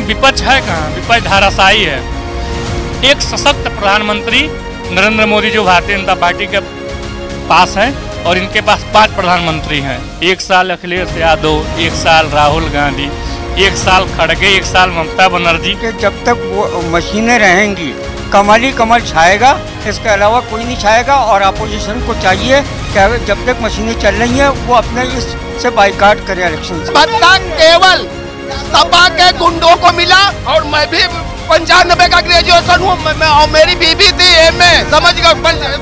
विपक्ष है कहाँ, विपक्ष धाराशाही है। एक सशक्त प्रधानमंत्री नरेंद्र मोदी जो भारतीय जनता पार्टी के पास हैं और इनके पास 5 प्रधानमंत्री हैं। 1 साल अखिलेश यादव, 1 साल राहुल गांधी, 1 साल खड़गे, 1 साल ममता बनर्जी। कि जब तक वो मशीनें रहेंगी कमल ही कमल छाएगा, इसके अलावा कोई नहीं छाएगा। और अपोजिशन को चाहिए कि जब तक मशीनें चल रही हैं वो अपने इससे बाइकाट करे इलेक्शन से। भत्ता केवल सपा के गुंडों को मिला और मैं भी 95 का ग्रेजुएशन हूँ और मेरी बीबी थी एमए, समझ गए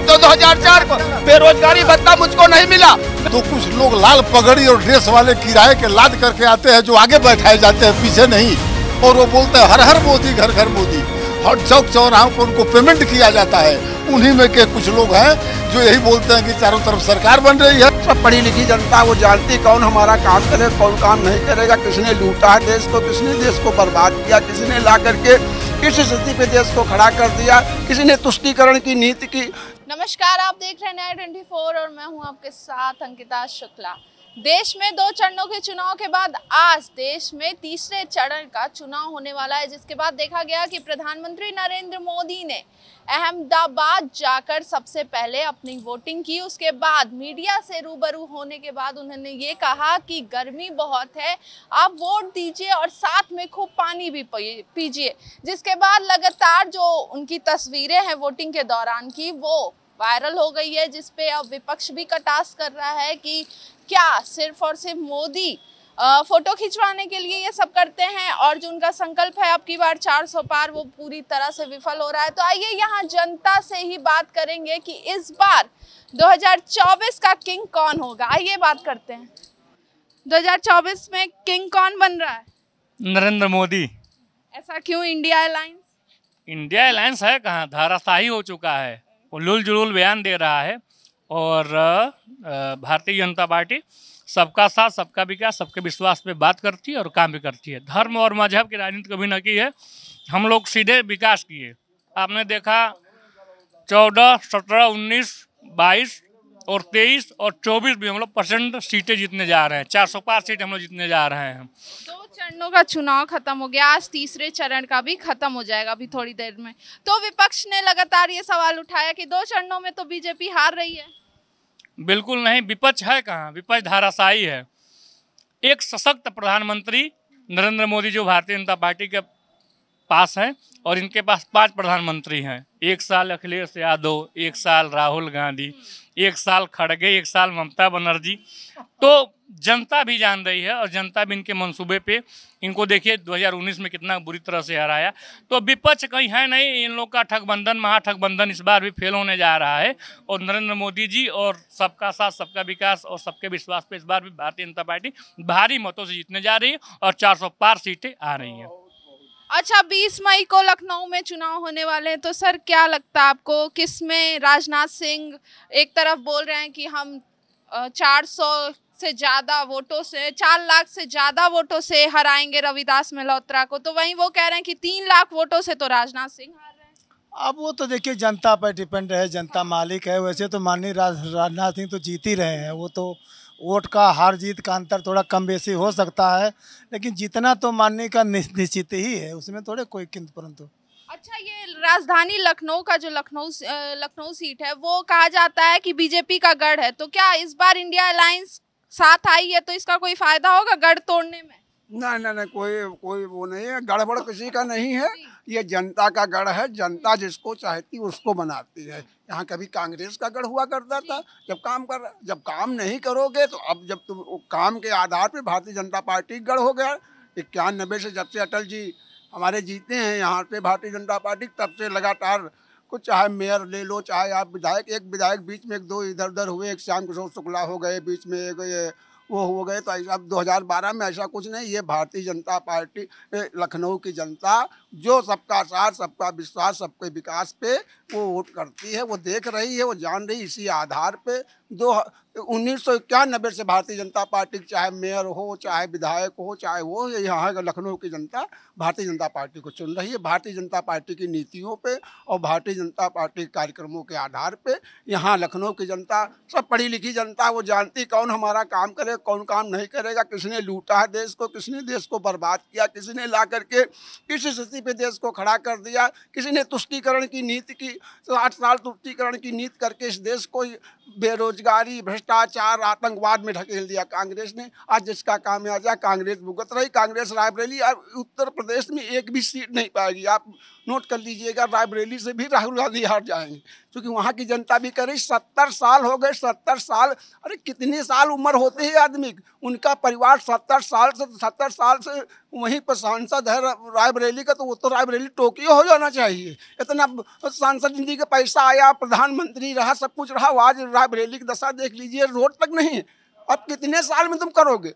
2004 को बेरोजगारी भत्ता मुझको नहीं मिला। तो कुछ लोग लाल पगड़ी और ड्रेस वाले किराए के लाद करके आते हैं जो आगे बैठाए जाते हैं पीछे नहीं, और वो बोलते हैं हर हर मोदी घर घर मोदी। हर चौक चौराहों पर उनको पेमेंट किया जाता है। उन्हीं में के कुछ लोग हैं जो यही बोलते हैं कि चारों तरफ सरकार बन रही है। सब पढ़ी लिखी जनता वो जानती कौन हमारा काम करे कौन काम नहीं करेगा, किसने लूटा है देश को, किसने देश को बर्बाद किया, किसने ला करके किस स्थिति पे देश को खड़ा कर दिया, किसने तुष्टीकरण की नीति की। नमस्कार, आप देख रहे हैं न्याय 24 और मैं हूं आपके साथ अंकिता शुक्ला। देश में 2 चरणों के चुनाव के बाद आज देश में तीसरे चरण का चुनाव होने वाला है, जिसके बाद देखा गया कि प्रधानमंत्री नरेंद्र मोदी ने अहमदाबाद जाकर सबसे पहले अपनी वोटिंग की। उसके बाद मीडिया से रूबरू होने के बाद उन्होंने ये कहा कि गर्मी बहुत है, आप वोट दीजिए और साथ में खूब पानी भी पीजिए। जिसके बाद लगातार जो उनकी तस्वीरें हैं वोटिंग के दौरान की वो वायरल हो गई है, जिसपे अब विपक्ष भी कटाक्ष कर रहा है कि क्या सिर्फ और सिर्फ मोदी फोटो खिंचवाने के लिए ये सब करते हैं और जो उनका संकल्प है अब की बार 400 पार वो पूरी तरह से विफल हो रहा है। तो आइए यहाँ जनता से ही बात करेंगे कि इस बार 2024 का किंग कौन होगा। आइए बात करते हैं, 2024 में किंग कौन बन रहा है? नरेंद्र मोदी। ऐसा क्यों? India alliance? इंडिया अलायंस है कहाँ, धाराशाही हो चुका है। वो लुल जुलूल बयान दे रहा है और भारतीय जनता पार्टी सबका साथ सबका विकास सबके विश्वास पे बात करती है और काम भी करती है। धर्म और मजहब की राजनीति कभी न की है, हम लोग सीधे विकास किए। आपने देखा 14, 17, 19, 22 और 23 और 24 भी हम लोग % सीटें जीतने जा रहे हैं। 400 पार सीटें हम लोग जीतने जा रहे हैं। 2 चरणों का चुनाव खत्म हो गया, आज तीसरे चरण का भी खत्म हो जाएगा अभी थोड़ी देर में। तो विपक्ष ने लगातार ये सवाल उठाया कि 2 चरणों में तो बीजेपी हार रही है। बिल्कुल नहीं, विपक्ष है कहाँ, विपक्ष धाराशाही है। एक सशक्त प्रधानमंत्री नरेंद्र मोदी जो भारतीय जनता पार्टी के पास हैं और इनके पास 5 प्रधानमंत्री हैं। 1 साल अखिलेश यादव, 1 साल राहुल गांधी, 1 साल खड़गे, 1 साल ममता बनर्जी। तो जनता भी जान रही है और जनता भी इनके मंसूबे पे, इनको देखिए 2019 में कितना बुरी तरह से हराया। तो विपक्ष कहीं है नहीं, इन लोग का ठगबंधन महाठगबंधन इस बार भी फेल होने जा रहा है। और नरेंद्र मोदी जी और सबका साथ सबका विकास और सबके विश्वास पे इस बार भी भारतीय जनता पार्टी भारी मतों से जीतने जा रही है और 400 पार सीटें आ रही हैं। अच्छा, 20 मई को लखनऊ में चुनाव होने वाले हैं, तो सर क्या लगता है आपको किस में राजनाथ सिंह एक तरफ बोल रहे हैं कि हम 400 से ज़्यादा वोटों से 4 लाख से ज़्यादा वोटों से हराएंगे रविदास मल्होत्रा को, तो वहीं वो कह रहे हैं कि 3 लाख वोटों से तो राजनाथ सिंह हार रहे हैं। अब वो तो देखिए जनता पर डिपेंड है, जनता मालिक है। वैसे तो माननीय राजनाथ सिंह तो जीत ही रहे हैं। वो तो वोट का हार जीत का अंतर थोड़ा कम बेसी हो सकता है, लेकिन जीतना तो माननीय का निश्चित ही है, उसमें थोड़े कोई किंतु परंतु। अच्छा, ये राजधानी लखनऊ का जो लखनऊ सीट है वो कहा जाता है कि बीजेपी का गढ़ है, तो क्या इस बार इंडिया अलायंस साथ आई है तो इसका कोई फायदा होगा गढ़ तोड़ने में? नहीं, कोई वो नहीं है, गड़बड़ किसी का नहीं है, ये जनता का गढ़ है। जनता जिसको चाहती उसको बनाती है। यहाँ कभी कांग्रेस का गढ़ हुआ करता था जब काम नहीं करोगे तो अब जब तुम काम के आधार पे भारतीय जनता पार्टी गढ़ हो गया। 91 से जब से अटल जी हमारे जीते हैं यहाँ पे भारतीय जनता पार्टी, तब से लगातार कुछ चाहे मेयर ले लो चाहे आप विधायक, एक विधायक बीच में 2 इधर उधर हुए, एक श्याम किशोर शुक्ला हो गए बीच में, एक ये वो हो गए। तो ऐसा 2012 में ऐसा कुछ नहीं। ये भारतीय जनता पार्टी लखनऊ की जनता जो सबका साथ सबका विश्वास सबके विकास पे वो वोट करती है, वो देख रही है, वो जान रही। इसी आधार पे 1991 से भारतीय जनता पार्टी चाहे मेयर हो, चाहे विधायक हो, चाहे वो यहाँ का लखनऊ की जनता भारतीय जनता पार्टी को चुन रही है। भारतीय जनता पार्टी की नीतियों पे और भारतीय जनता पार्टी के कार्यक्रमों के आधार पे यहाँ लखनऊ की जनता, सब पढ़ी लिखी जनता, वो जानती कौन हमारा काम करे, कौन काम नहीं करेगा, किसने लूटा है देश को, किसने देश को बर्बाद किया, किसने ला करके किस स्थिति पे देश को खड़ा कर दिया, किसी ने तुष्टीकरण की नीति की 8 साल तुष्टीकरण की नीति करके इस देश को बेरोजगारी, भ्रष्टाचार, आतंकवाद में ढकेल दिया कांग्रेस ने। आज जिसका खामियाजा कांग्रेस भुगत रही। कांग्रेस रायबरेली और उत्तर प्रदेश में एक भी सीट नहीं पाएगी। आप नोट कर लीजिएगा, रायबरेली से भी राहुल गांधी हार जाएंगे, क्योंकि वहाँ की जनता भी करे 70 साल हो गए, 70 साल, अरे कितने साल उम्र होते हैं आदमी, उनका परिवार 70 साल से वहीं पर सांसद है रायबरेली का, तो वो तो रायबरेली टोक्यो हो जाना चाहिए। इतना सांसद जिंदगी का पैसा आया, प्रधानमंत्री रहा, सब कुछ रहा, आज रायबरेली की दशा देख लीजिए, रोड तक नहीं। अब कितने साल में तुम करोगे?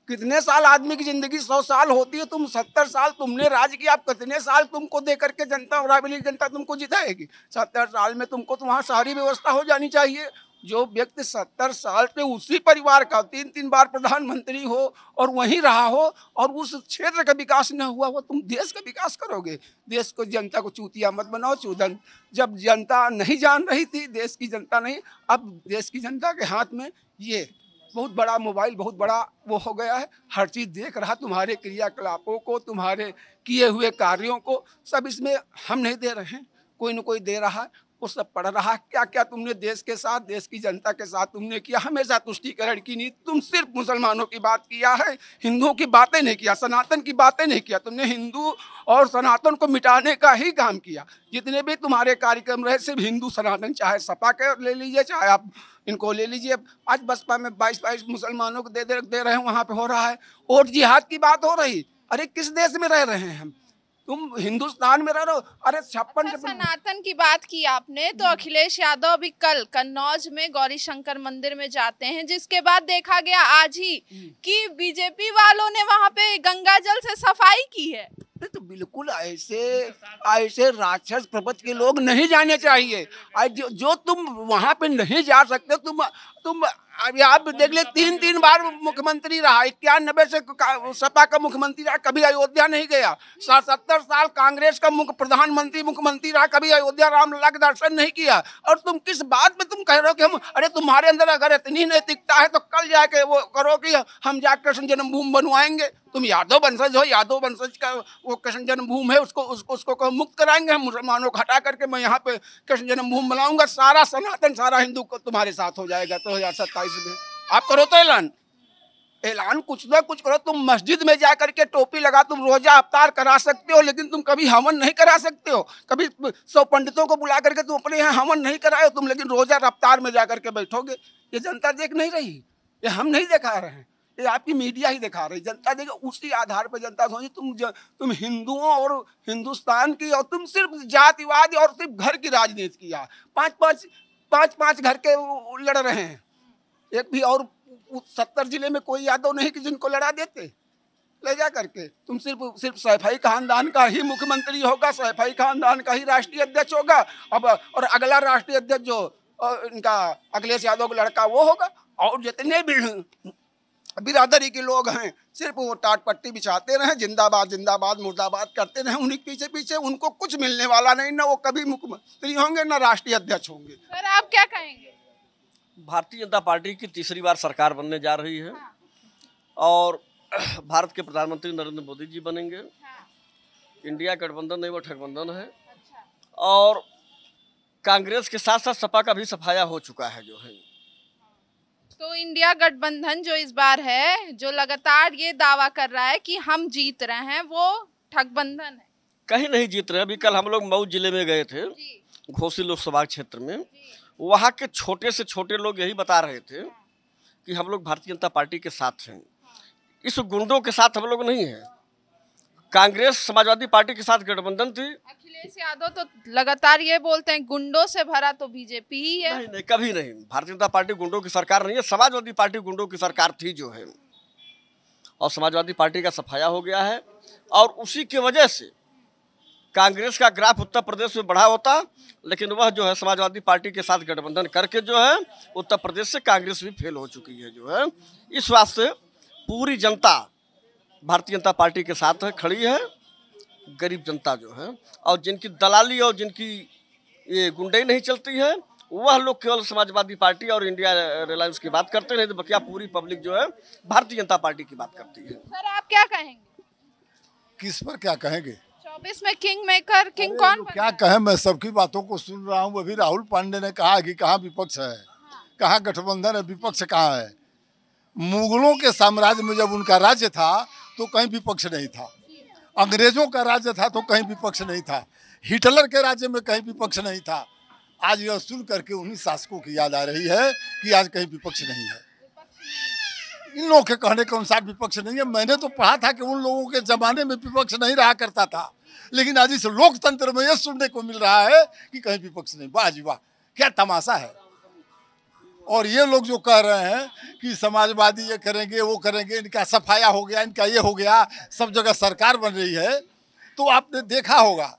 कितने साल आदमी की जिंदगी 100 साल होती है, तुम 70 साल तुमने राज किया, आप कितने साल तुमको दे करके जनता, रायबरेली की जनता तुमको जिताएगी? 70 साल में तुमको तो वहाँ सारी व्यवस्था हो जानी चाहिए। जो व्यक्ति 70 साल पे उसी परिवार का 3-3 बार प्रधानमंत्री हो और वहीं रहा हो और उस क्षेत्र का विकास न हुआ हो, तुम देश का विकास करोगे? देश को, जनता को चूतिया मत बनाओ, चूदन। जब जनता नहीं जान रही थी, देश की जनता नहीं, अब देश की जनता के हाथ में ये बहुत बड़ा मोबाइल, बहुत बड़ा वो हो गया है, हर चीज़ देख रहा, तुम्हारे क्रियाकलापों को, तुम्हारे किए हुए कार्यों को, सब इसमें हम नहीं दे रहे हैं, कोई न कोई दे रहा है, वो सब पढ़ रहा। क्या क्या तुमने देश के साथ, देश की जनता के साथ तुमने किया? हमेशा तुष्टीकरण की नीति, तुम सिर्फ मुसलमानों की बात किया है, हिंदुओं की बातें नहीं किया, सनातन की बातें नहीं किया। तुमने हिंदू और सनातन को मिटाने का ही काम किया। जितने भी तुम्हारे कार्यक्रम रहे सिर्फ हिंदू सनातन, चाहे सपा के ले लीजिए, चाहे आप इनको ले लीजिए। आज बसपा में 22 मुसलमानों को दे रहे हैं, वहाँ पे हो रहा है। वोट जिहाद की बात हो रही, अरे किस देश में रह रहे हैं हम? तुम हिंदुस्तान में रह रहे हो। अरे 56 सनातन की बात की आपने, तो अखिलेश यादव अभी कल कन्नौज में गौरी शंकर मंदिर में जाते हैं, जिसके बाद देखा गया आज ही कि बीजेपी वालों ने वहां पे गंगा जल से सफाई की है। तो बिल्कुल ऐसे राक्षस प्रपंच के लोग नहीं जाने चाहिए। जो तुम वहां पे नहीं जा सकते, तुम अभी आप देख ले, 3 बार मुख्यमंत्री रहा, 91 से सपा का मुख्यमंत्री रहा, कभी अयोध्या नहीं गया। 70 साल कांग्रेस का प्रधानमंत्री मुख्यमंत्री रहा, कभी अयोध्या रामलला के दर्शन नहीं किया। और तुम किस बात में तुम कह रहे हो कि हम, अरे तुम्हारे अंदर अगर इतनी नैतिकता है तो कल जाके वो करो कि हम जाकर कृष्ण जन्मभूमि बनवाएंगे। तुम यादव वंशज हो, यादव वंशज का वो कृष्ण जन्मभूमि है, उसको मुक्त कराएंगे हम, मुसलमानों को हटा करके मैं यहाँ पे कृष्ण जन्मभूमि बनाऊंगा, सारा सनातन, सारा हिंदू को तुम्हारे साथ हो जाएगा 2027 में। आप करो तो ऐलान कुछ ना कुछ करो। तुम मस्जिद में जा करके टोपी लगा, तुम रोजा अफ्तार करा सकते हो, लेकिन तुम कभी हवन नहीं करा सकते हो। कभी 100 पंडितों को बुला करके तुम अपने यहाँ हवन नहीं कराए हो तुम, लेकिन रोजा अफ्तार में जा करके बैठोगे। ये जनता देख नहीं रही, ये हम नहीं दिखा रहे हैं, ये आपकी मीडिया ही दिखा रही। जनता देखे, उसी आधार पर जनता सोची तुम हिंदुओं और हिंदुस्तान की, और तुम सिर्फ जातिवाद और सिर्फ घर की राजनीति किया। 5 घर के लड़ रहे हैं, एक भी और 70 जिले में कोई यादव नहीं कि जिनको लड़ा देते ले जा करके। तुम सिर्फ सैफई खानदान का ही मुख्यमंत्री होगा, सैफई खानदान का ही राष्ट्रीय अध्यक्ष होगा। अब और अगला राष्ट्रीय अध्यक्ष जो इनका अखिलेश यादव का लड़का वो होगा, और जितने भी बिरादरी के लोग हैं सिर्फ वो टाट पट्टी बिछाते रहे, जिंदाबाद जिंदाबाद मुर्दाबाद करते रहे। उन्हीं पीछे पीछे उनको कुछ मिलने वाला नहीं, ना वो कभी मुख्यमंत्री होंगे ना राष्ट्रीय अध्यक्ष होंगे। सर आप क्या कहेंगे? भारतीय जनता पार्टी की तीसरी बार सरकार बनने जा रही है और भारत के प्रधानमंत्री नरेंद्र मोदी जी बनेंगे। इंडिया गठबंधन नहीं, वो ठगबंधन है। और कांग्रेस के साथ साथ सपा का भी सफाया हो चुका है जो है। तो इंडिया गठबंधन जो इस बार है, जो लगातार ये दावा कर रहा है कि हम जीत रहे हैं, वो ठगबंधन है। कहीं नहीं जीत रहे। अभी कल हम लोग मऊ जिले में गए थे, घोसी लोकसभा क्षेत्र में। वहाँ के छोटे से छोटे लोग यही बता रहे थे कि हम लोग भारतीय जनता पार्टी के साथ हैं, इस गुंडों के साथ हम लोग नहीं हैं। कांग्रेस समाजवादी पार्टी के साथ गठबंधन थी। अखिलेश यादव तो लगातार ये बोलते हैं गुंडों से भरा तो बीजेपी ही है। नहीं, कभी नहीं। भारतीय जनता पार्टी गुंडों की सरकार नहीं है, समाजवादी पार्टी गुंडों की सरकार थी जो है, और समाजवादी पार्टी का सफाया हो गया है। और उसी की वजह से कांग्रेस का ग्राफ उत्तर प्रदेश में बढ़ा होता, लेकिन वह जो है समाजवादी पार्टी के साथ गठबंधन करके जो है उत्तर प्रदेश से कांग्रेस भी फेल हो चुकी है जो है। इस वास्ते पूरी जनता भारतीय जनता पार्टी के साथ है, खड़ी है। गरीब जनता जो है और जिनकी दलाली और जिनकी ये गुंडई नहीं चलती है, वह लोग केवल समाजवादी पार्टी और इंडिया रिलायंस की बात करते हैं, तो बकिया पूरी पब्लिक जो है भारतीय जनता पार्टी की बात करती है। सर आप क्या कहेंगे? किस पर क्या कहेंगे? 24 में किंग मेकर किंग कौन क्या कहें, मैं सबकी बातों को सुन रहा हूँ। अभी राहुल पांडे ने कहा कि कहाँ विपक्ष है, कहाँ गठबंधन है, विपक्ष कहाँ है। मुगलों के साम्राज्य में जब उनका राज्य था तो कहीं विपक्ष नहीं था, अंग्रेजों का राज्य था तो कहीं विपक्ष नहीं था, हिटलर के राज्य में कहीं विपक्ष नहीं था। आज यह सुन करके उन्हीं शासकों की याद आ रही है कि आज कहीं विपक्ष नहीं है। इन लोगों के कहने के अनुसार विपक्ष नहीं है। मैंने तो पढ़ा था कि उन लोगों के जमाने में विपक्ष नहीं रहा करता था, लेकिन आज इस लोकतंत्र में यह सुनने को मिल रहा है कि कहीं विपक्ष नहीं। वाह जी वाह, क्या तमाशा है। और ये लोग जो कह रहे हैं कि समाजवादी ये करेंगे वो करेंगे, इनका सफाया हो गया, इनका ये हो गया, सब जगह सरकार बन रही है। तो आपने देखा होगा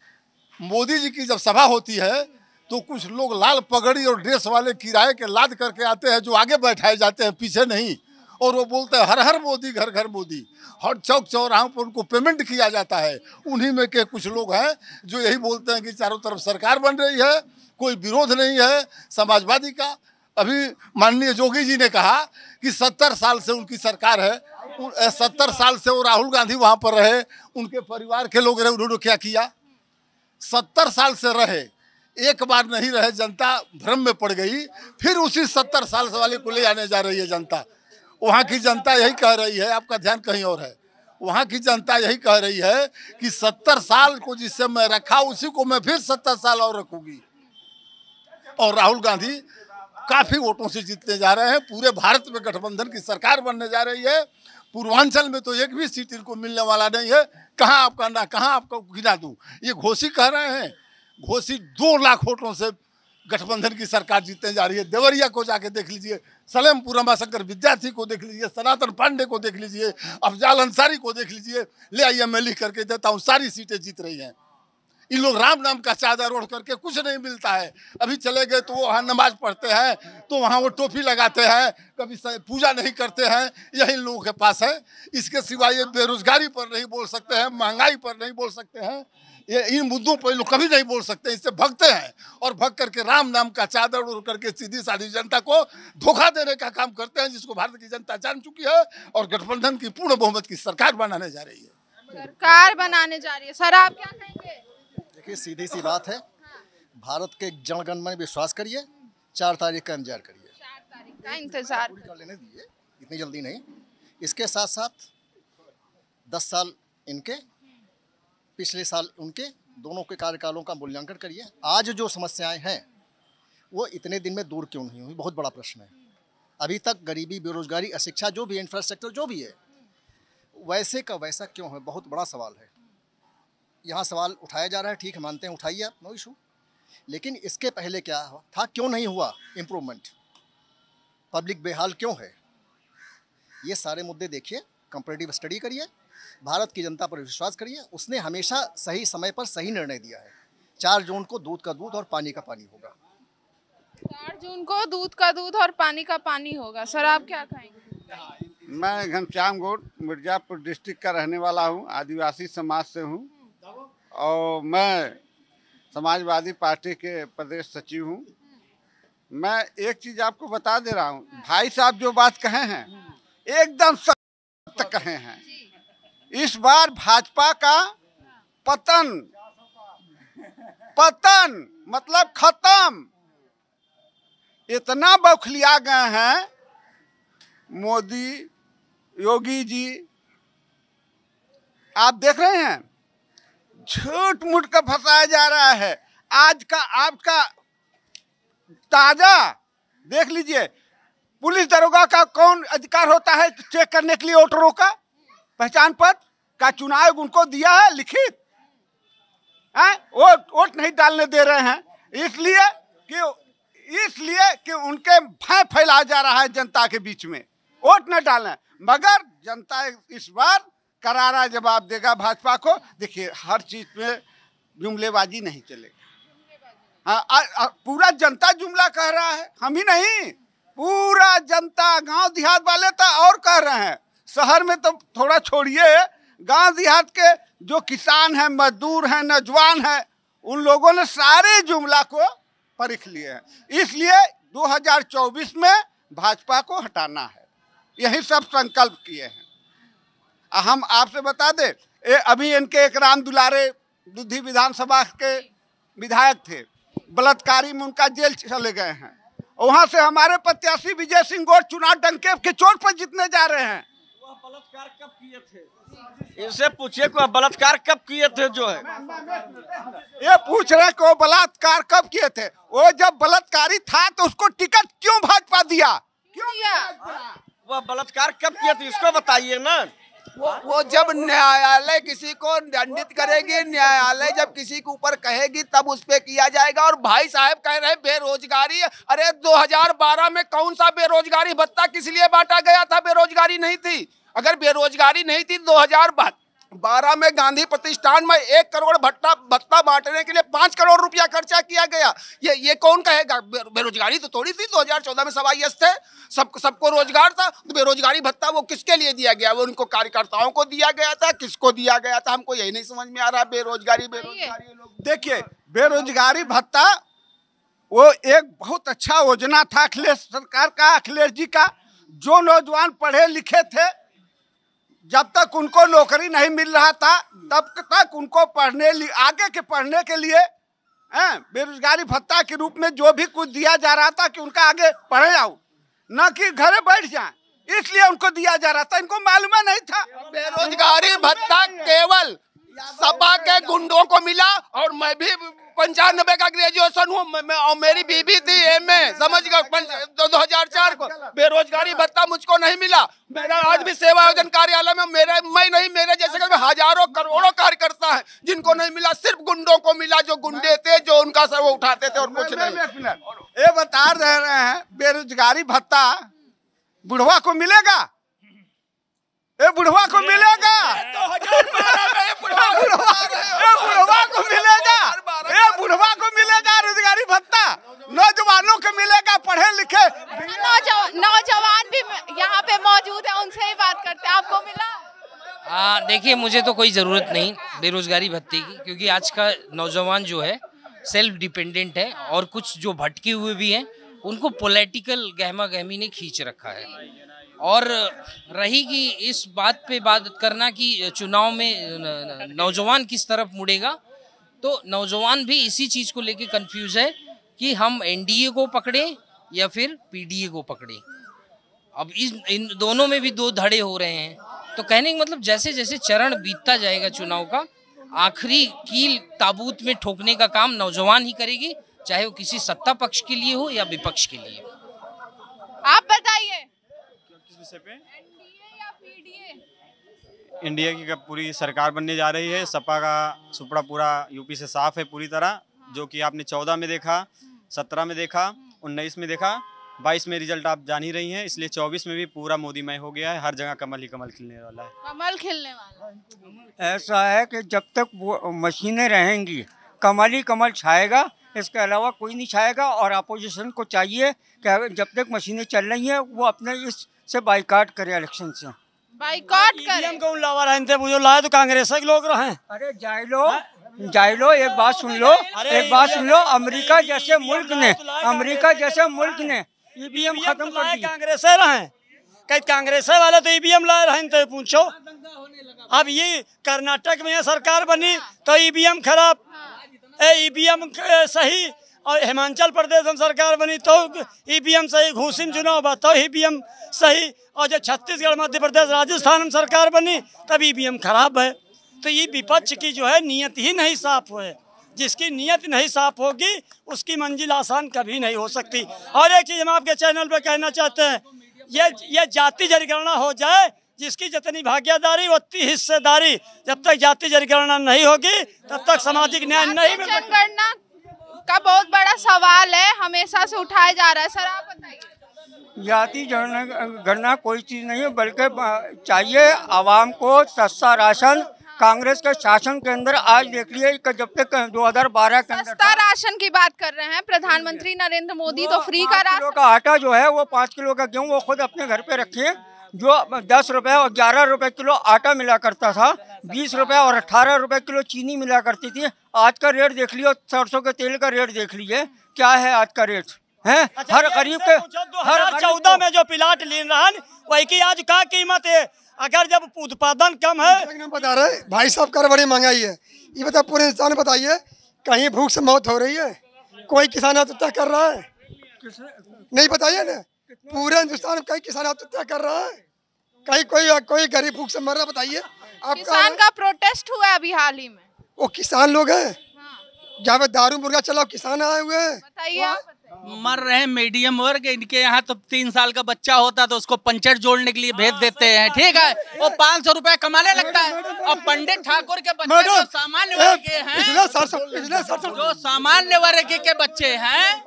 मोदी जी की जब सभा होती है तो कुछ लोग लाल पगड़ी और ड्रेस वाले किराए के लाद करके आते हैं, जो आगे बैठाए जाते हैं, पीछे नहीं। और वो बोलते हैं हर हर मोदी, घर घर मोदी। हर चौक चौराहों पर उनको पेमेंट किया जाता है। उन्हीं में के कुछ लोग हैं जो यही बोलते हैं कि चारों तरफ सरकार बन रही है, कोई विरोध नहीं है समाजवादी का। अभी माननीय जोगी जी ने कहा कि 70 साल से उनकी सरकार है, 70 साल से वो राहुल गांधी वहाँ पर रहे, उनके परिवार के लोग रहे, उन्होंने क्या किया? 70 साल से रहे, एक बार नहीं रहे, जनता भ्रम में पड़ गई। फिर उसी 70 साल से वाले को ले आने जा रही है जनता। वहाँ की जनता यही कह रही है, आपका ध्यान कहीं और है। वहाँ की जनता यही कह रही है कि 70 साल को जिससे मैं रखा उसी को मैं फिर 70 साल और रखूंगी। और राहुल गांधी काफी वोटों से जीतने जा रहे हैं। पूरे भारत में गठबंधन की सरकार बनने जा रही है। पूर्वांचल में तो एक भी सीट इनको मिलने वाला नहीं है। कहाँ आपका ना, कहाँ आपको गिना दूं। ये घोसी कह रहे हैं, घोसी 2 लाख वोटों से गठबंधन की सरकार जीतने जा रही है। देवरिया को जाके देख लीजिए, सलेमपुर रमाशंकर विद्यार्थी को देख लीजिए, सनातन पांडे को देख लीजिए, अफजाल अंसारी को देख लीजिए। ले आइए, मैं लिख करके देता हूँ, सारी सीटें जीत रही हैं। इन लोग राम नाम का चादर ओढ़ करके कुछ नहीं मिलता है। अभी चले गए तो वो वहाँ नमाज पढ़ते हैं, तो वहाँ वो टोपी लगाते हैं, कभी पूजा नहीं करते हैं। यही इन लोगों के पास है। इसके सिवाय ये बेरोजगारी पर नहीं बोल सकते हैं, महंगाई पर नहीं बोल सकते हैं। ये इन मुद्दों पर लोग कभी नहीं बोल सकते। इससे भगते हैं और भग करके राम नाम का चादर ओढ़ करके सीधी साधी जनता को धोखा देने का काम करते हैं, जिसको भारत की जनता जान चुकी है। और गठबंधन की पूर्ण बहुमत की सरकार बनाने जा रही है। सरकार बनाने जा रही है। सर आप क्या कहेंगे? देखिए सीधी सी बात है, भारत के जनगण में विश्वास करिए, 4 तारीख का इंतजार करिए। 4 तारीख का इंतजार कर लेने दीजिए, इतनी जल्दी नहीं। इसके साथ साथ 10 साल इनके, पिछले साल उनके, दोनों के कार्यकालों का मूल्यांकन करिए। आज जो समस्याएं हैं वो इतने दिन में दूर क्यों नहीं हुई, बहुत बड़ा प्रश्न है। अभी तक गरीबी, बेरोजगारी, अशिक्षा, जो भी इंफ्रास्ट्रक्चर जो भी है, वैसे का वैसा क्यों है, बहुत बड़ा सवाल है। यहाँ सवाल उठाया जा रहा है, ठीक है, मानते हैं, उठाइए आप, नो इशू। लेकिन इसके पहले क्या था, क्यों नहीं हुआ इम्प्रूवमेंट, पब्लिक बेहाल क्यों है, ये सारे मुद्दे देखिए, कंपैरेटिव स्टडी करिए, भारत की जनता पर विश्वास करिए। उसने हमेशा सही समय पर सही निर्णय दिया है। 4 जून को दूध का दूध और पानी का पानी होगा। 4 जून को दूध का दूध और पानी का पानी होगा। सर आप क्या कहेंगे? मैं घनश्याम गौड़ मिर्जापुर डिस्ट्रिक्ट का रहने वाला हूँ, आदिवासी समाज से हूँ और मैं समाजवादी पार्टी के प्रदेश सचिव हूँ। मैं एक चीज़ आपको बता दे रहा हूँ, भाई साहब जो बात कहे हैं एकदम सत्य कहे हैं। इस बार भाजपा का पतन मतलब खत्म। इतना बौखलिया गए हैं मोदी, योगी जी, आप देख रहे हैं, झूठ मूठ का फंसाया जा रहा है। आज का आपका ताजा देख लीजिए, पुलिस दरोगा का कौन अधिकार होता है चेक करने के लिए वोटरों का पहचान पत्र का? चुनाव उनको दिया है लिखित, वोट नहीं डालने दे रहे हैं, इसलिए कि उनके भय फैलाया जा रहा है जनता के बीच में, वोट न डालें। मगर जनता इस बार करारा जवाब देगा भाजपा को। देखिए हर चीज में जुमलेबाजी नहीं चलेगा। हाँ, पूरा जनता जुमला कह रहा है, हम ही नहीं, पूरा जनता, गांव देहात वाले तो और कह रहे हैं। शहर में तो थोड़ा छोड़िए, गांव देहात के जो किसान हैं, मजदूर हैं, नौजवान हैं, उन लोगों ने सारे जुमला को परख लिए हैं। इसलिए 2024 में भाजपा को हटाना है, यही सब संकल्प किए हैं। हम आपसे बता दें, अभी इनके एक राम दुलारे दुधी विधानसभा के विधायक थे, बलात्कारी में उनका जेल चले गए हैं। वहां से हमारे प्रत्याशी विजय सिंह गौड़ चुनाव डंके के चोट पर जीतने जा रहे हैं। वह बलात्कार कब किए थे? इनसे पूछिए कि बलात्कार कब किए थे। जो है ये पूछ रहे कि वो बलात्कार कब किए थे। वो जब बलात्कारी था तो उसको टिकट क्यों भाजपा दिया? क्यों दिया? वह बलात्कार कब किए थे इसको बताइए ना। वो जब न्यायालय किसी को दंडित करेगी, न्यायालय जब किसी के ऊपर कहेगी तब उस पे किया जाएगा। और भाई साहब कह रहे हैं बेरोजगारी, अरे 2012 में कौन सा बेरोजगारी भत्ता किस लिए बांटा गया था? बेरोजगारी नहीं थी। अगर बेरोजगारी नहीं थी 2012 में गांधी प्रतिष्ठान में 1 करोड़ भत्ता बांटने के लिए 5 करोड़ रुपया खर्चा किया गया। ये कौन कहेगा? बेरोजगारी तो थोड़ी थी। 2014 में सवा यस थे, सबको रोजगार था। तो बेरोजगारी भत्ता वो किसके लिए दिया गया? वो उनको कार्यकर्ताओं को दिया गया था, किसको दिया गया था? हमको यही नहीं समझ में आ रहा। बेरोजगारी देखिए, बेरोजगारी भत्ता वो एक बहुत अच्छा योजना था अखिलेश सरकार का, अखिलेश जी का। जो नौजवान पढ़े लिखे थे, जब तक उनको नौकरी नहीं मिल रहा था तब तक उनको आगे के पढ़ने के लिए बेरोजगारी भत्ता के रूप में जो भी कुछ दिया जा रहा था कि उनका आगे पढ़े जाओ, न कि घरे बैठ जाए, इसलिए उनको दिया जा रहा था। इनको मालूम नहीं था। बेरोजगारी भत्ता केवल सपा के गुंडों को मिला। और मैं भी 95 का ग्रेजुएशन हूँ और मेरी बीबी थी एमए, समझ गए, 2004 को। बेरोजगारी भत्ता मुझको नहीं मिला। मेरा आज भी सेवा आयोजन कार्यालय में मेरे जैसे हजारों करोड़ों कार्यकर्ता हैं जिनको नहीं मिला। सिर्फ गुंडों को मिला, जो गुंडे थे, जो उनका सब उठाते थे और कुछ नहीं। ये बता रहे हैं बेरोजगारी भत्ता बुढ़वा को मिलेगा। ये बुढ़वा को मिलेगा, 2012 में बुढ़वा को मिलेगा, ये बुढ़वा को मिलेगा रोजगारी भत्ता, नौजवानों को मिलेगा, पढ़े लिखे नौजवान भी यहाँ पे मौजूद है, उनसे ही बात करते हैं। आपको मिला? देखिए, मुझे तो कोई ज़रूरत नहीं बेरोजगारी भत्ते की, क्योंकि आज का नौजवान जो है सेल्फ डिपेंडेंट है और कुछ जो भटके हुए भी हैं उनको पॉलिटिकल गहमा गहमी ने खींच रखा है। और रही कि इस बात पे बात करना कि चुनाव में नौजवान किस तरफ मुड़ेगा, तो नौजवान भी इसी चीज़ को लेके कंफ्यूज है कि हम एनडीए को पकड़ें या फिर पीडीए को पकड़ें। अब इन दोनों में भी 2 धड़े हो रहे हैं। तो कहने का मतलब जैसे जैसे चरण बीतता जाएगा चुनाव का, आखिरी कील ताबूत में ठोकने का काम नौजवान ही करेगी, चाहे वो किसी सत्ता पक्ष के लिए हो या विपक्ष के लिए। आप बताइए, एनडीए या पीडीए? इंडिया की पूरी सरकार बनने जा रही है। सपा का सुपड़ा पूरा यूपी से साफ है पूरी तरह, जो कि आपने 14 में देखा, 17 में देखा, 19 में देखा, 22 में रिजल्ट आप जान ही रही हैं। इसलिए 24 में भी पूरा मोदीमय हो गया है। हर जगह कमल ही कमल खिलने वाला है। कमल खिलने वाला है। ऐसा है कि जब तक वो मशीनें रहेंगी कमल ही कमल छाएगा, इसके अलावा कोई नहीं छाएगा। और अपोजिशन को चाहिए कि जब तक मशीनें चल रही हैं वो अपने इससे बाइकाट करे, इलेक्शन से बाइकाट करे। कौन लावा रहे मुझे लाए तो कांग्रेस के लोग रहे। अरे जाए लो, एक बात सुन लो, अमेरिका जैसे मुल्क ने ईवीएम खत्म कर दी। कांग्रेस रहे, कई कांग्रेस वाले तो ईवीएम लाए रहे, तो पूछो। अब ये कर्नाटक में सरकार बनी तो ईवीएम खराब, ईवीएम सही। और हिमाचल प्रदेश में सरकार बनी तो ईवीएम सही, घूसिन चुनाव बा तो ईवीएम सही। और जब छत्तीसगढ़, मध्य प्रदेश, राजस्थान में सरकार बनी तब ईवीएम खराब है। तो ये विपक्ष की जो है नीयत ही नहीं साफ है। जिसकी नीयत नहीं साफ होगी उसकी मंजिल आसान कभी नहीं हो सकती। और एक चीज़ हम आपके चैनल पे कहना चाहते हैं, ये जाति जनगणना हो जाए, जिसकी जितनी भागीदारी उतनी हिस्सेदारी। जब तक जाति जनगणना नहीं होगी तब तक सामाजिक न्याय नहीं मिलेगा। जनगणना का बहुत बड़ा सवाल है, हमेशा से उठाया जा रहा है। सर आप बताइए। जाति जनगणना कोई चीज़ नहीं है, बल्कि चाहिए आवाम को सस्ता राशन, कांग्रेस के शासन के अंदर आज देख लिए कि जब तक 2012 के अंदर सस्ता राशन की बात कर रहे हैं प्रधानमंत्री नरेंद्र मोदी, तो फ्री का 5 किलो का आटा जो है वो 5 किलो का गेहूँ वो खुद अपने घर पे रखिए, जो 10 रुपए और 11 रुपए किलो आटा मिला करता था, 20 रुपए और 18 रुपए किलो चीनी मिला करती थी। आज का रेट देख लियो, सरसों के तेल का रेट देख लीजिए क्या है आज का रेट है। हर गरीब के 2014 में जो प्लाट लीन रहा वही की आज का कीमत है, अगर जब उत्पादन कम है। बता रहे भाई साहब कर बड़ी महंगाई है, ये बता पूरे हिंदुस्तान में बताइए कहीं भूख से मौत हो रही है, कोई किसान आत्महत्या कर रहा है? नहीं बताइए ना, पूरे हिंदुस्तान में कई किसान आत्महत्या कर रहा है, कहीं कोई गरीब भूख से मर रहा? बताइए आप। किसान का प्रोटेस्ट हुआ है अभी हाल ही में, वो किसान लोग हैं जहाँ पे दारू मुर्गा चलाओ किसान आए हुए हैं। बताइए आप। मर रहे हैं मीडियम वर्ग, इनके यहाँ तो 3 साल का बच्चा होता तो उसको पंचर जोड़ने के लिए भेज देते हैं, ठीक है, वो 500 रुपया कमाने लगता है। और पंडित ठाकुर के बच्चे जो सामान्य वर्ग के हैं, जो सामान्य वर्ग के बच्चे हैं,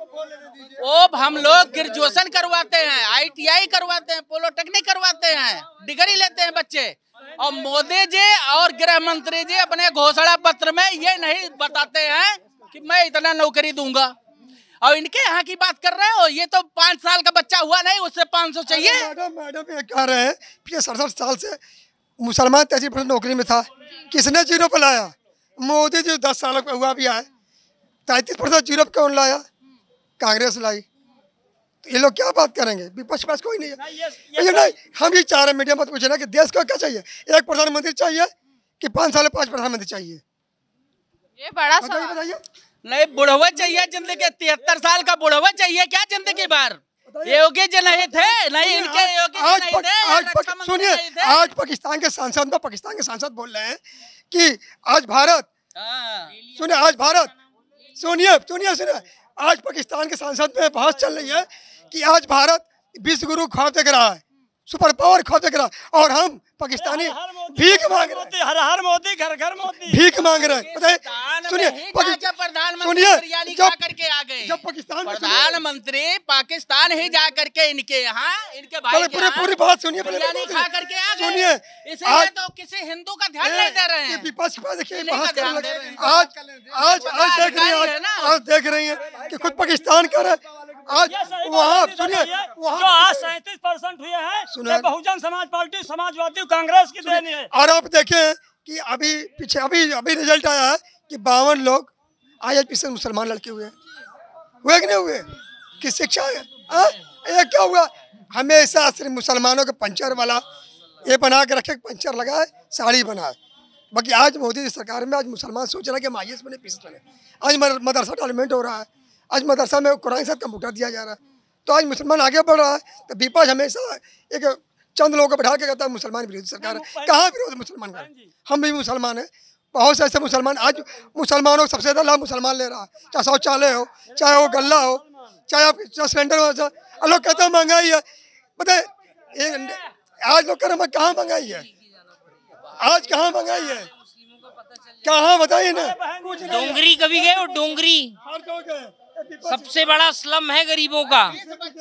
वो हम लोग ग्रेजुएशन करवाते हैं, ITI करवाते हैं, पॉलिटेक्निक करवाते हैं, डिग्री लेते हैं बच्चे। और मोदी जी और गृह मंत्री जी अपने घोषणा पत्र में ये नहीं बताते हैं कि मैं इतना नौकरी दूंगा, और इनके यहाँ की बात कर रहे हो, ये तो 5 साल का बच्चा हुआ नहीं, उससे 500 चाहिए। मैडम ये कह रहे हैं पिछले 67 साल से मुसलमान 33% नौकरी में था, किसने जीरो पर लाया? मोदी जी 10 साल का हुआ भी आए, 33% जीरो पर कौन लाया? कांग्रेस लाई। तो ये लोग क्या बात करेंगे? विपक्ष पास कोई नहीं है। ये नहीं, हम ये चाह रहे हैं मीडिया मत पूछे ना कि देश को क्या चाहिए, एक प्रधानमंत्री चाहिए कि 5 साल में 5 प्रधानमंत्री चाहिए? ये बड़ा सवाल बताइए। नहीं, बुढ़वा चाहिए जिंदगी, 73 साल का बुढ़वा चाहिए क्या जिंदगी भर? योगी जी नहीं थे, नहीं इनके योगी जी नहीं थे। सुनिए, आज पाकिस्तान के सांसद बोल रहे हैं कि आज भारत, सुनिए आज भारत, सुनिए आज पाकिस्तान के सांसद में बहस चल रही है कि आज भारत विश्व गुरु ख्वाब देख रहा है, सुपर पावर ख्वाब देख रहा है, और हम पाकिस्तानी भीख मांग रहे हैं। हर मोदी घर घर मोदी भीख मांग रहे हैं। सुनिए जब पाकिस्तान प्रधानमंत्री पाकिस्तान ही जा करके इनके यहाँ इनके भाई पूरी बात सुनिए, खा करके आ गए। सुनिए, इसलिए तो किसी हिंदू का ध्यान नहीं दे रहे हैं। विपक्ष के देखिए बहस करने लगे। आज देख रही हैं कि खुद पाकिस्तान कर आज वहाँ सुनिए जो आज 37% हुए हैं, बहुजन समाज पार्टी, समाजवादी, कांग्रेस की देन है। और आप देखें कि अभी रिजल्ट आया है कि 52 लोग IAS मुसलमान लड़के हुए कि नहीं हुए? किस शिक्षा है? ये क्या हुआ? हमेशा सिर्फ मुसलमानों के पंचर वाला ये बना के रखे, पंचर लगाए, साड़ी बनाए। बाकी आज मोदी सरकार में आज मुसलमान सोच रहा है कि हम IAS बने, पीस बने। आज मदरसा डेवलपमेंट हो रहा है, आज मदरसा में कुरान के साथ कंप्यूटर दिया जा रहा है, तो आज मुसलमान आगे बढ़ रहा है। तो विपक्ष हमेशा एक चंद लोगों को बैठा के कहता है मुसलमान विरोधी सरकार है। कहाँ विरोध मुसलमान का? हम भी मुसलमान हैं, बहुत से ऐसे मुसलमान, आज मुसलमानों को सबसे ज़्यादा लाभ मुसलमान ले रहा है, चाहे शौचालय हो, चाहे वो गल्ला हो, चाहे आप सिलेंडर हो। लोग कहते हैं महंगाई है, बताए आज लोग कह रहे हैं कहाँ महंगाई है? आज कहाँ महंगाई है? कहाँ बताइए ना। डोंगरी कभी गए हो? डोंगरी सबसे बड़ा स्लम है गरीबों का,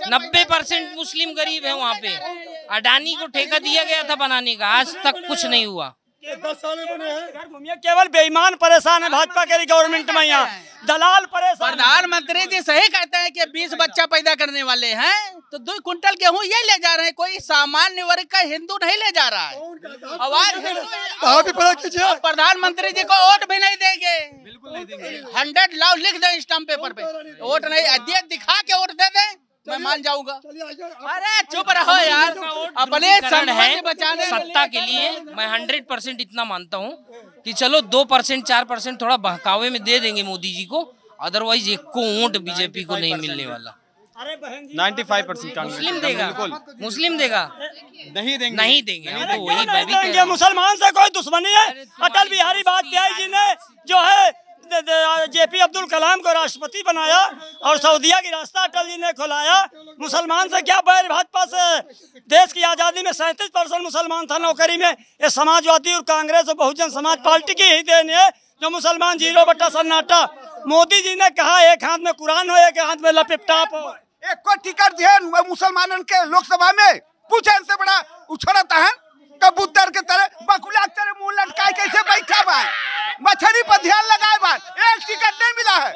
90% मुस्लिम गरीब है वहाँ पे। अडानी को ठेका दिया गया था बनाने का, आज तक कुछ नहीं हुआ। 10 साल में बने हैं। केवल बेईमान परेशान है भाजपा के गवर्नमेंट में, यहाँ दलाल परेशान। प्रधानमंत्री जी सही कहते हैं कि 20 बच्चा पैदा करने वाले हैं तो 2 कुंटल गेहूं ये ले जा रहे हैं, कोई सामान्य वर्ग का हिंदू नहीं ले जा रहा है। आवाज प्रधानमंत्री जी को वोट भी नहीं देंगे, बिल्कुल नहीं देंगे। 100 लाख लिख दे स्टाम्प पेपर पे, वोट नहीं दिखा के वोट दे दे, मैं मान जाऊंगा। अरे चुप रहो यार, अपने है बचाने सत्ता के लिए। मैं 100% इतना मानता हूँ कि चलो 2% 4% थोड़ा बहकावे में दे देंगे मोदी जी को, अदरवाइज एक को वोट बीजेपी को नहीं मिलने वाला। 95% मुस्लिम देगा, मुस्लिम देगा, नहीं देंगे, नहीं देंगे। तो वही मैं भी देंगे, मुसलमान से कोई दुश्मनी है? अटल बिहारी वाजपेयी जी ने जो है JP अब्दुल कलाम को राष्ट्रपति बनाया और सऊदीया की रास्ता अटल जी ने खुलाया। मुसलमान से क्या बैर भाजपा से? देश की आज़ादी में 37% मुसलमान था नौकरी में। ये समाजवादी और कांग्रेस और बहुजन समाज पार्टी की ही देन है जो मुसलमान 0 सन्नाटा। मोदी जी ने कहा एक हाथ में कुरान हो, एक हाथ में लैपटॉप हो। एक को टिकट दिए मुसलमानों के लोकसभा में, पूछे इनसे बड़ा उछड़ता है कबूतर के तरह बकुला तरह मुंह लटकाए कैसे बैठा बा, मछली पर ध्यान लगाए बा। एक टिकट नहीं मिला है,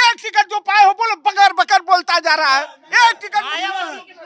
एक टिकट जो पाए हो बोलो बकर बकर बोलता जा रहा है। एक टिकट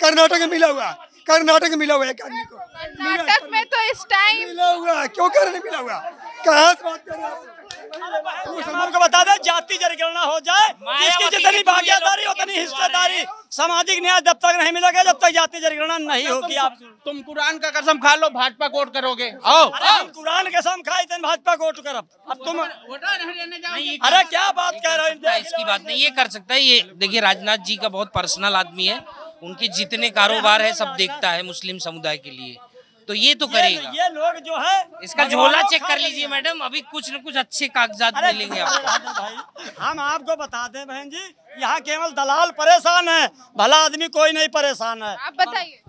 कर्नाटक में मिला हुआ, कर्नाटक में मिला हुआ एक आदमी को। कर्नाटक में तो इस टाइम मिला हुआ, क्यों कर नहीं मिला हुआ? कहाँ से बात कर रहे हैं? मुसलमान को बता दे जाति जनगणना हो जाए, इसकी जितनी भागीदारी उतनी हिस्सेदारी, सामाजिक न्याय जब तक नहीं मिलेगा जब तक जाति जनगणना नहीं होगी। आप तुम कुरान का कसम खा लो भाजपा को वोट करोगे। आओ हम कुरान के कसम खाए थे भाजपा को वोट करब। अब तुम अरे क्या बात कह रहे हो? इसकी बात नहीं, ये कर सकता है। ये देखिए राजनाथ जी का बहुत पर्सनल आदमी है, उनके जितने कारोबार है सब देखता है मुस्लिम समुदाय के लिए, तो ये तो करेगा। ये लोग जो है इसका झोला चेक कर लीजिए मैडम, अभी कुछ न कुछ अच्छे कागजात मिलेंगे आपको। भाई हम आपको बता दें बहन जी, यहाँ केवल दलाल परेशान है, भला आदमी कोई नहीं परेशान है। आप बताइए।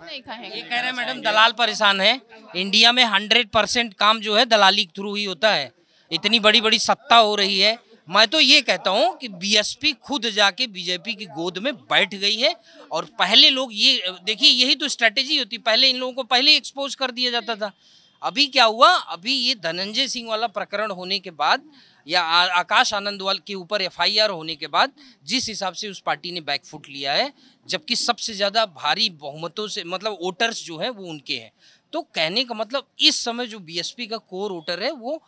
ये कह रहे हैं मैडम दलाल परेशान है। इंडिया में 100% काम जो है दलाली के थ्रू ही होता है। इतनी बड़ी बड़ी सत्ता हो रही है, मैं तो ये कहता हूँ कि बीएसपी खुद जाके बीजेपी की गोद में बैठ गई है। और पहले लोग ये देखिए, यही तो स्ट्रेटेजी होती, पहले इन लोगों को पहले एक्सपोज कर दिया जाता था। अभी क्या हुआ, अभी ये धनंजय सिंह वाला प्रकरण होने के बाद या आकाश आनंदवाल के ऊपर एफआईआर होने के बाद जिस हिसाब से उस पार्टी ने बैकफुट लिया है, जबकि सबसे ज़्यादा भारी बहुमतों से मतलब वोटर्स जो हैं वो उनके हैं, तो कहने का मतलब इस समय जो बीएसपी का कोर वोटर है वो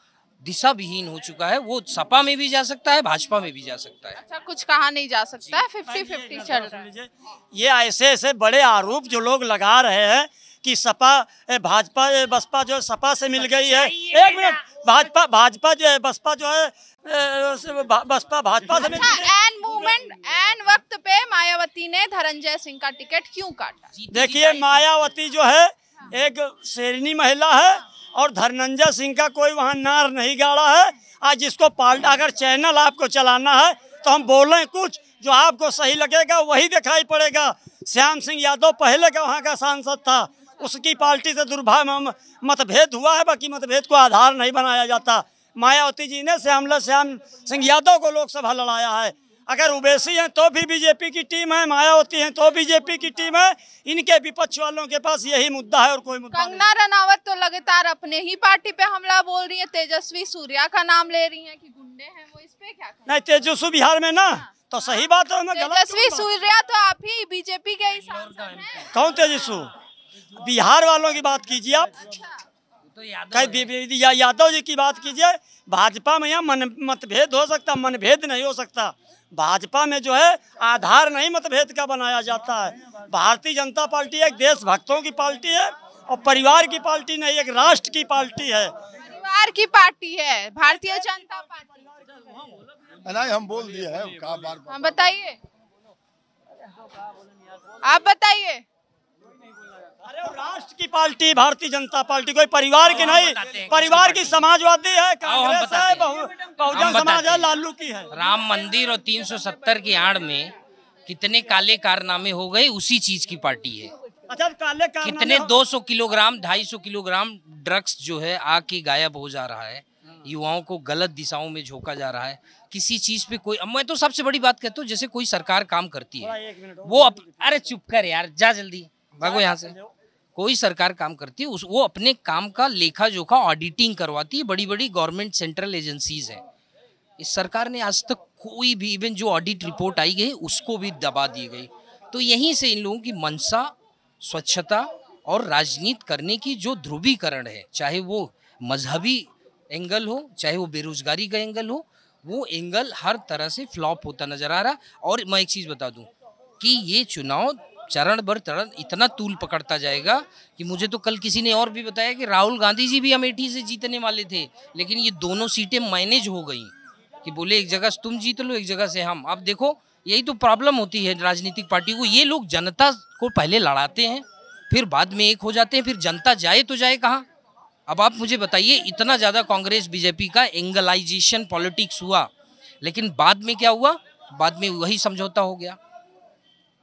दिशा विहीन हो चुका है। वो सपा में भी जा सकता है, भाजपा में भी जा सकता है। अच्छा, कुछ कहा नहीं जा सकता है, 50-50 चल रहा है। ये ऐसे ऐसे बड़े आरोप जो लोग लगा रहे हैं कि सपा भाजपा बसपा जो सपा से मिल गई है। एक मिनट, भाजपा जो बसपा जो है बसपा भाजपा से मिल गई। एन मूवमेंट एन वक्त पे मायावती ने धनंजय सिंह का टिकट क्यों काटा? देखिए मायावती जो है एक शेरनी महिला है और धनंजय सिंह का कोई वहाँ नार नहीं गाड़ा है। आज जिसको पाल्टा, अगर चैनल आपको चलाना है तो हम बोलें कुछ, जो आपको सही लगेगा वही दिखाई पड़ेगा। श्याम सिंह यादव पहले का वहाँ का सांसद था, उसकी पार्टी से दुर्भाग्य मतभेद हुआ है, बाकी मतभेद को आधार नहीं बनाया जाता। मायावती जी ने श्याम सिंह यादव को लोकसभा लड़ाया है। अगर ओवैसी हैं तो भी बीजेपी की टीम है, मायावती हैं तो बीजेपी की टीम है। इनके विपक्ष वालों के पास यही मुद्दा है और कोई मुद्दा नहीं। कंगना रनावत तो लगातार अपने ही पार्टी पे हमला बोल रही है, तेजस्वी सूर्या का नाम ले रही हैं कि गुंडे हैं वो, इस पे क्या? नहीं, तेजस्वी बिहार में ना तो सही बात है। तेजस्वी सूर्या तो आप ही बीजेपी के ही सांसद हैं। कौन तेजस्वी? बिहार वालों की बात कीजिए आप, यादव जी की बात कीजिए। भाजपा में यहाँ मतभेद हो सकता, मनभेद नहीं हो सकता। भाजपा में जो है आधार नहीं मतभेद का बनाया जाता है। भारतीय जनता पार्टी एक देशभक्तों की पार्टी है और परिवार की पार्टी नहीं, एक राष्ट्र की पार्टी है। परिवार की पार्टी है भारतीय जनता पार्टी। नहीं, हम बोल दिए हैं। हाँ बताइए, आप बताइए। अरे राष्ट्र की पार्टी भारतीय जनता पार्टी, कोई परिवार की नहीं। परिवार की समाजवादी है, कांग्रेस है, बहुजन समाज है, लालू की है। राम मंदिर और 370 की आड़ में कितने काले कारनामे हो गए, उसी चीज की पार्टी है। अच्छा, काले कारनामे कितने 200 किलोग्राम 250 किलोग्राम ड्रग्स जो है आके गायब हो जा रहा है, युवाओं को गलत दिशाओं में झोंका जा रहा है। किसी चीज पे कोई, मैं तो सबसे बड़ी बात कहता हूँ, जैसे कोई सरकार काम करती है वो अरे चुप कर यार, जा जल्दी भागो यहाँ से। कोई सरकार काम करती है वो अपने काम का लेखा जोखा ऑडिटिंग करवाती है, बड़ी बड़ी गवर्नमेंट सेंट्रल एजेंसीज हैं। इस सरकार ने आज तक कोई भी इवन जो ऑडिट रिपोर्ट आई गई उसको भी दबा दी गई। तो यहीं से इन लोगों की मंशा, स्वच्छता और राजनीति करने की जो ध्रुवीकरण है, चाहे वो मजहबी एंगल हो, चाहे वो बेरोजगारी का एंगल हो, वो एंगल हर तरह से फ्लॉप होता नजर आ रहा। और मैं एक चीज़ बता दूं कि ये चुनाव चरण बर चरण इतना तूल पकड़ता जाएगा कि मुझे तो कल किसी ने और भी बताया कि राहुल गांधी जी भी अमेठी से जीतने वाले थे, लेकिन ये दोनों सीटें मैनेज हो गई कि बोले एक जगह तुम जीत लो, एक जगह से हम। अब देखो यही तो प्रॉब्लम होती है राजनीतिक पार्टी को, ये लोग जनता को पहले लड़ाते हैं, फिर बाद में एक हो जाते हैं, फिर जनता जाए तो जाए कहाँ। अब आप मुझे बताइए, इतना ज़्यादा कांग्रेस बीजेपी का एंगलाइजेशन पॉलिटिक्स हुआ, लेकिन बाद में क्या हुआ? बाद में वही समझौता हो गया।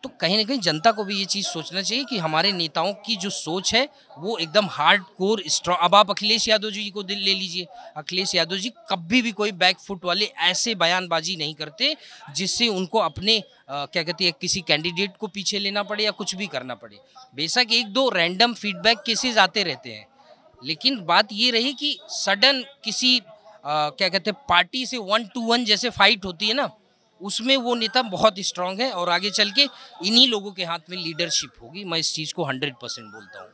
तो कहीं ना कहीं जनता को भी ये चीज़ सोचना चाहिए कि हमारे नेताओं की जो सोच है वो एकदम हार्ड कोर स्ट्रॉन्ग। अब आप अखिलेश यादव जी को ले लीजिए, अखिलेश यादव जी कभी भी कोई बैक फुट वाले ऐसे बयानबाजी नहीं करते जिससे उनको अपने क्या कहते हैं किसी कैंडिडेट को पीछे लेना पड़े या कुछ भी करना पड़े। बेशक एक दो रैंडम फीडबैक केसेस आते रहते हैं, लेकिन बात ये रही कि सडन किसी क्या कहते हैं पार्टी से 1 to 1 जैसे फाइट होती है ना, उसमें वो नेता बहुत स्ट्रांग है और आगे चल के इन्हीं लोगों के हाथ में लीडरशिप होगी। मैं इस चीज़ को 100% बोलता हूँ।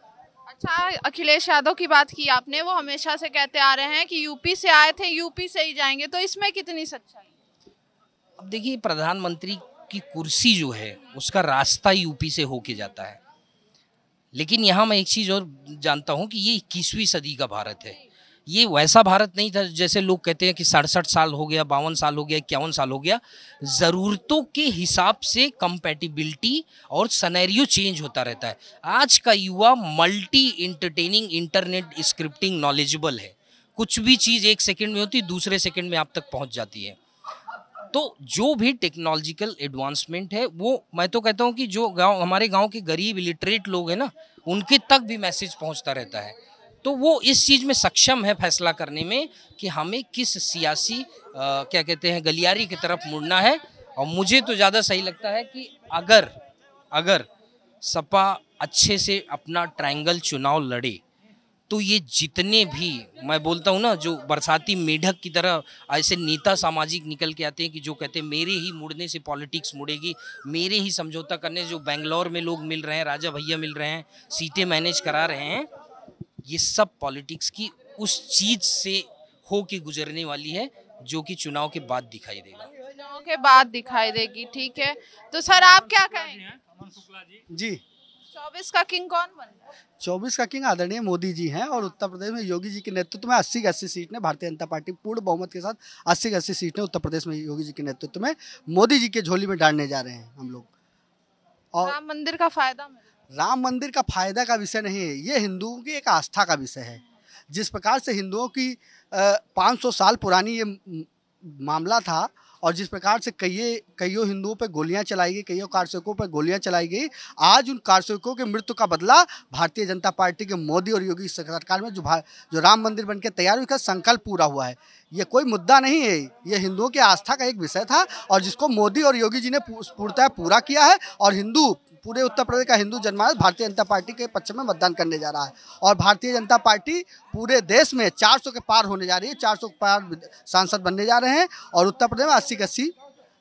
अच्छा, अखिलेश यादव की बात की आपने, वो हमेशा से कहते आ रहे हैं कि यूपी से आए थे यूपी से ही जाएंगे, तो इसमें कितनी सच्चाई? अब देखिए, प्रधानमंत्री की कुर्सी जो है उसका रास्ता यूपी से होके जाता है, लेकिन यहाँ मैं एक चीज़ और जानता हूँ कि ये 21वीं सदी का भारत है। ये वैसा भारत नहीं था जैसे लोग कहते हैं कि 67 साल हो गया, 52 साल हो गया, 51 साल हो गया। ज़रूरतों के हिसाब से कंपैटिबिलिटी और सनेरियो चेंज होता रहता है। आज का युवा multi entertaining, internet scripting knowledgeable है। कुछ भी चीज़ 1 सेकंड में होती, दूसरे सेकंड में आप तक पहुंच जाती है। तो जो भी टेक्नोलॉजिकल एडवांसमेंट है वो मैं तो कहता हूँ कि जो हमारे गाँव के गरीब इलिटरेट लोग हैं ना, उनके तक भी मैसेज पहुँचता रहता है। तो वो इस चीज़ में सक्षम है फैसला करने में कि हमें किस सियासी क्या कहते हैं गलियारी की तरफ मुड़ना है। और मुझे तो ज़्यादा सही लगता है कि अगर सपा अच्छे से अपना ट्रायंगल चुनाव लड़े तो ये जितने भी, मैं बोलता हूँ ना, जो बरसाती मेढक की तरह ऐसे नेता सामाजिक निकल के आते हैं कि जो कहते हैं मेरे ही मुड़ने से पॉलिटिक्स मुड़ेगी, मेरे ही समझौता करने, जो बेंगलोर में लोग मिल रहे हैं, राजा भैया मिल रहे हैं, सीटें मैनेज करा रहे हैं, ये सब पॉलिटिक्स की उस चीज से हो के गुजरने वाली है जो कि चुनाव के बाद दिखाई देगा। चुनाव के बाद दिखाई देगी, ठीक है। तो सर आप क्या कहेंगे? जी, 24 का किंग कौन बन रहा है? 24 का किंग आदरणीय मोदी जी हैं और उत्तर प्रदेश में योगी जी के नेतृत्व में 80 की 80 सीट ने भारतीय जनता पार्टी पूर्ण बहुमत के साथ 80 की 80 सीटें उत्तर प्रदेश में योगी जी के नेतृत्व में मोदी जी के झोली में डालने जा रहे हैं हम लोग। और राम मंदिर का फायदा मिला? राम मंदिर का फायदा का विषय नहीं है, ये हिंदुओं की एक आस्था का विषय है। जिस प्रकार से हिंदुओं की 500 साल पुरानी ये मामला था और जिस प्रकार से कईयों हिंदुओं पर गोलियां चलाई गई, कईयों कारसेवकों पर गोलियां चलाई गई, आज उन कारसेवकों के मृत्यु का बदला भारतीय जनता पार्टी के मोदी और योगी सरकार में जो राम मंदिर बनकर तैयार हुआ, इसका संकल्प पूरा हुआ है। ये कोई मुद्दा नहीं है, ये हिंदुओं की आस्था का एक विषय था और जिसको मोदी और योगी जी ने पूर्णतः पूरा किया है। और हिंदू, पूरे उत्तर प्रदेश का हिंदू जनमानस भारतीय जनता पार्टी के पक्ष में मतदान करने जा रहा है और भारतीय जनता पार्टी पूरे देश में 400 के पार होने जा रही है, 400 के पार सांसद बनने जा रहे हैं और उत्तर प्रदेश में 80 की 80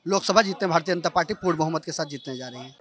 लोकसभा जीतने भारतीय जनता पार्टी पूर्ण बहुमत के साथ जीतने जा रही है।